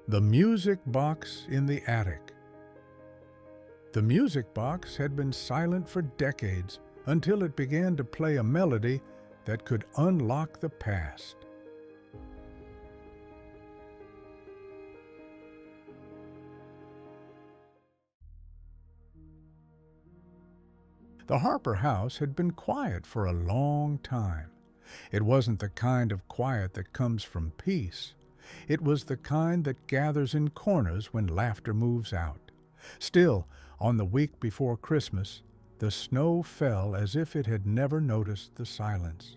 The music box in the attic. The music box had been silent for decades until it began to play a melody that could unlock the past. The Harper house had been quiet for a long time. It wasn't the kind of quiet that comes from peace. It was the kind that gathers in corners when laughter moves out. Still, on the week before Christmas, the snow fell as if it had never noticed the silence.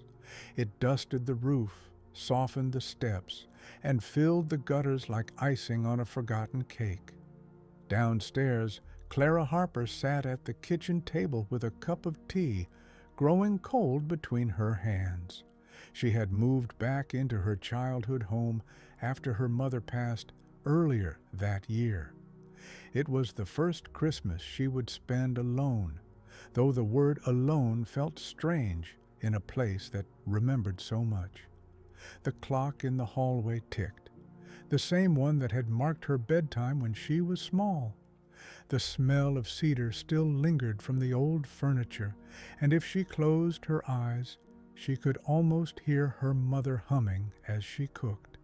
It dusted the roof, softened the steps, and filled the gutters like icing on a forgotten cake. Downstairs, Clara Harper sat at the kitchen table with a cup of tea, growing cold between her hands. She had moved back into her childhood home after her mother passed earlier that year. It was the first Christmas she would spend alone, though the word alone felt strange in a place that remembered so much. The clock in the hallway ticked, the same one that had marked her bedtime when she was small. The smell of cedar still lingered from the old furniture, and if she closed her eyes, she could almost hear her mother humming as she cooked.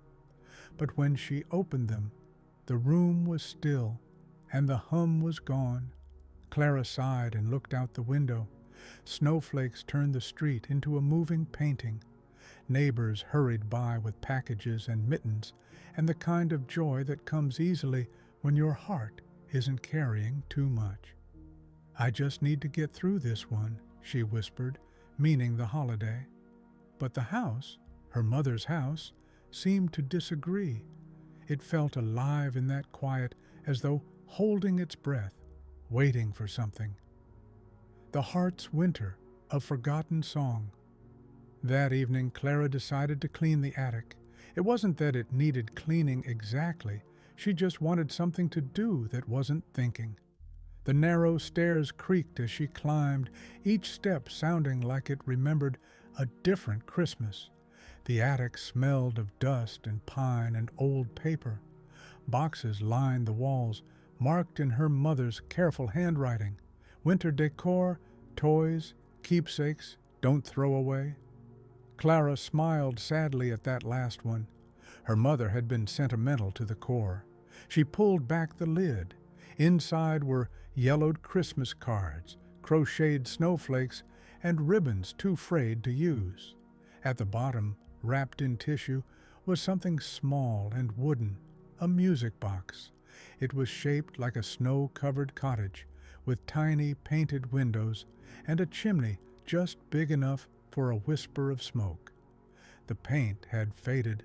But when she opened them, the room was still, and the hum was gone. Clara sighed and looked out the window. Snowflakes turned the street into a moving painting. Neighbors hurried by with packages and mittens, and the kind of joy that comes easily when your heart isn't carrying too much. "I just need to get through this one," she whispered, meaning the holiday. But the house, her mother's house, seemed to disagree. It felt alive in that quiet, as though holding its breath, waiting for something. The Heart's Winter, a forgotten song. That evening, Clara decided to clean the attic. It wasn't that it needed cleaning exactly. She just wanted something to do that wasn't thinking. The narrow stairs creaked as she climbed, each step sounding like it remembered a different Christmas. The attic smelled of dust and pine and old paper. Boxes lined the walls, marked in her mother's careful handwriting. Winter decor, toys, keepsakes, don't throw away. Clara smiled sadly at that last one. Her mother had been sentimental to the core. She pulled back the lid. Inside were yellowed Christmas cards, crocheted snowflakes, and ribbons too frayed to use. At the bottom, wrapped in tissue, was something small and wooden, a music box. It was shaped like a snow-covered cottage, with tiny painted windows and a chimney just big enough for a whisper of smoke. The paint had faded,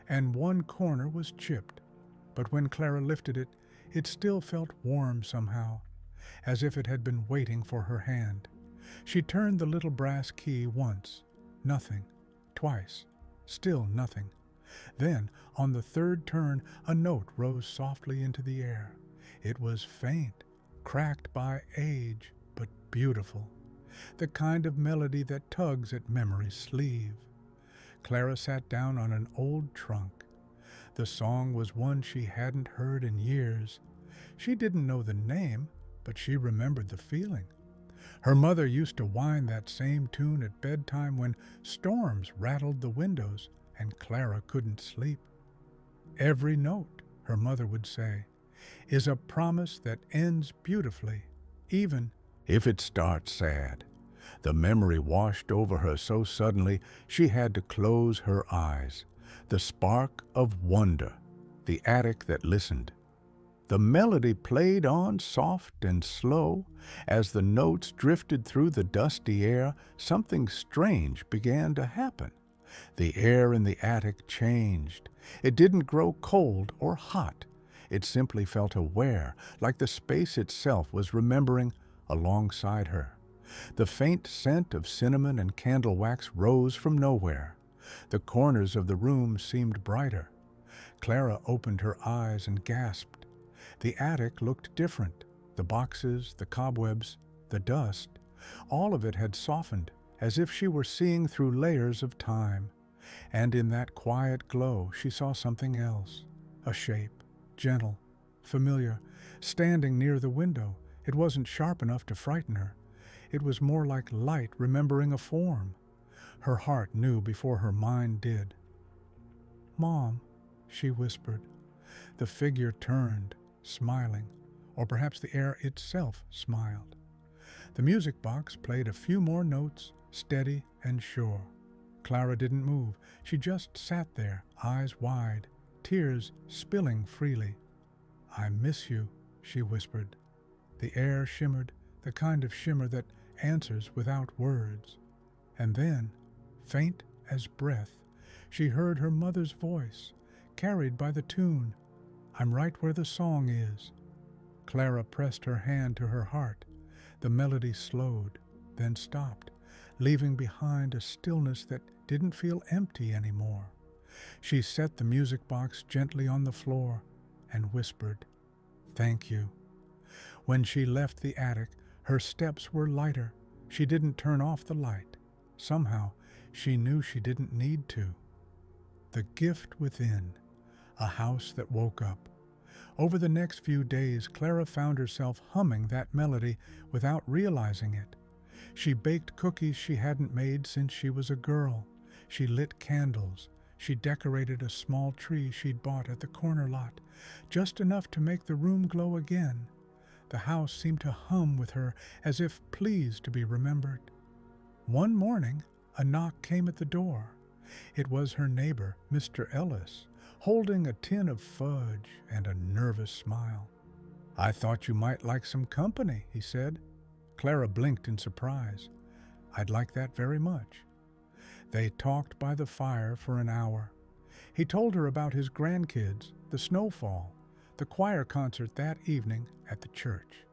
and one corner was chipped, but when Clara lifted it, it still felt warm somehow, as if it had been waiting for her hand. She turned the little brass key once, nothing, twice, still nothing. Then, on the third turn, a note rose softly into the air. It was faint, cracked by age, but beautiful, the kind of melody that tugs at memory's sleeve. Clara sat down on an old trunk. The song was one she hadn't heard in years. She didn't know the name, but she remembered the feeling. Her mother used to whine that same tune at bedtime when storms rattled the windows and Clara couldn't sleep. "Every note," her mother would say, "is a promise that ends beautifully, even if it starts sad." The memory washed over her so suddenly she had to close her eyes. The spark of wonder, the attic that listened. The melody played on soft and slow. As the notes drifted through the dusty air, something strange began to happen. The air in the attic changed. It didn't grow cold or hot. It simply felt aware, like the space itself was remembering alongside her. The faint scent of cinnamon and candle wax rose from nowhere. The corners of the room seemed brighter. Clara opened her eyes and gasped. The attic looked different. The boxes, the cobwebs, the dust, all of it had softened, as if she were seeing through layers of time. And in that quiet glow she saw something else, a shape, gentle, familiar, standing near the window. It wasn't sharp enough to frighten her. It was more like light remembering a form. Her heart knew before her mind did. "Mom," she whispered. The figure turned, smiling, or perhaps the air itself smiled. The music box played a few more notes, steady and sure. Clara didn't move. She just sat there, eyes wide, tears spilling freely. "I miss you," she whispered. The air shimmered, the kind of shimmer that answers without words. And then, faint as breath, she heard her mother's voice, carried by the tune. "I'm right where the song is." Clara pressed her hand to her heart. The melody slowed, then stopped, leaving behind a stillness that didn't feel empty anymore. She set the music box gently on the floor and whispered, "Thank you." When she left the attic, her steps were lighter. She didn't turn off the light. Somehow, she knew she didn't need to. The gift within, a house that woke up. Over the next few days, Clara found herself humming that melody without realizing it. She baked cookies she hadn't made since she was a girl. She lit candles. She decorated a small tree she'd bought at the corner lot, just enough to make the room glow again. The house seemed to hum with her, as if pleased to be remembered. One morning, a knock came at the door. It was her neighbor, Mr. Ellis, holding a tin of fudge and a nervous smile. "I thought you might like some company," he said. Clara blinked in surprise. "I'd like that very much." They talked by the fire for an hour. He told her about his grandkids, the snowfall, the choir concert that evening at the church.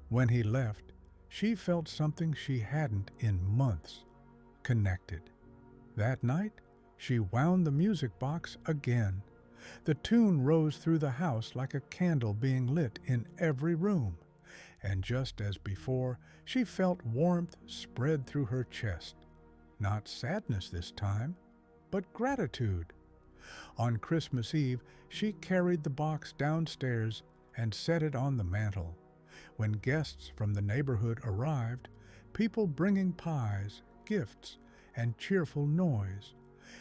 When he left, she felt something she hadn't in months, connected. That night, she wound the music box again. The tune rose through the house like a candle being lit in every room. And just as before, she felt warmth spread through her chest. Not sadness this time, but gratitude. On Christmas Eve, she carried the box downstairs and set it on the mantel. When guests from the neighborhood arrived, people bringing pies, gifts, and cheerful noise,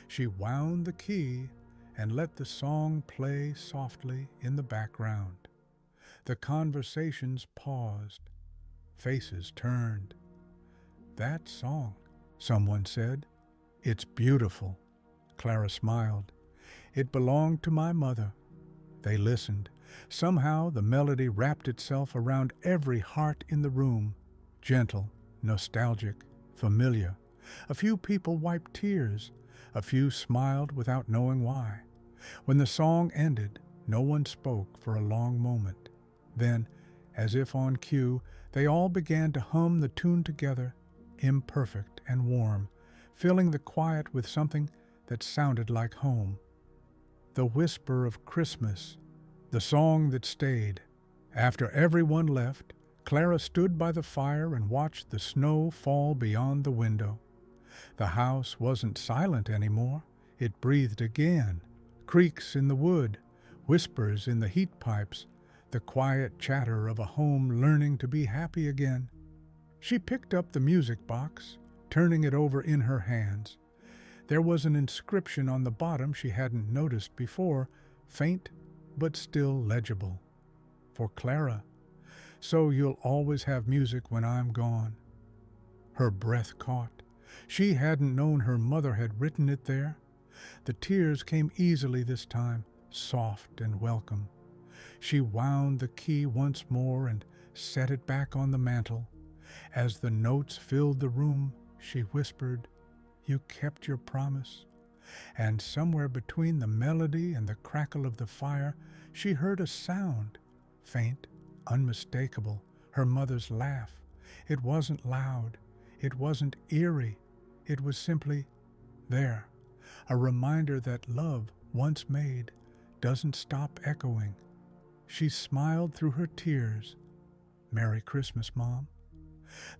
she wound the key and let the song play softly in the background. The conversations paused. Faces turned. "That song," someone said. "It's beautiful." Clara smiled. "It belonged to my mother." They listened. Somehow the melody wrapped itself around every heart in the room. Gentle, nostalgic, familiar. A few people wiped tears. A few smiled without knowing why. When the song ended, no one spoke for a long moment. Then, as if on cue, they all began to hum the tune together, imperfect and warm, filling the quiet with something that sounded like home. The whisper of Christmas, the song that stayed. After everyone left, Clara stood by the fire and watched the snow fall beyond the window. The house wasn't silent anymore. It breathed again. Creaks in the wood, whispers in the heat pipes, the quiet chatter of a home learning to be happy again. She picked up the music box, turning it over in her hands. There was an inscription on the bottom she hadn't noticed before, faint but still legible. For Clara, "So you'll always have music when I'm gone." Her breath caught. She hadn't known her mother had written it there. The tears came easily this time, soft and welcome. She wound the key once more and set it back on the mantel. As the notes filled the room, she whispered, "You kept your promise." And somewhere between the melody and the crackle of the fire, she heard a sound, faint, unmistakable, her mother's laugh. It wasn't loud. It wasn't eerie. It was simply there, a reminder that love, once made, doesn't stop echoing. She smiled through her tears. "Merry Christmas, Mom."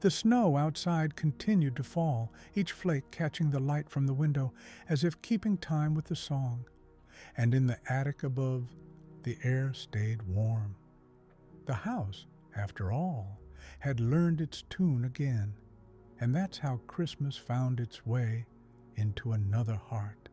The snow outside continued to fall, each flake catching the light from the window as if keeping time with the song. And in the attic above, The air stayed warm. The house, after all, had learned its tune again, and that's how Christmas found its way into another heart.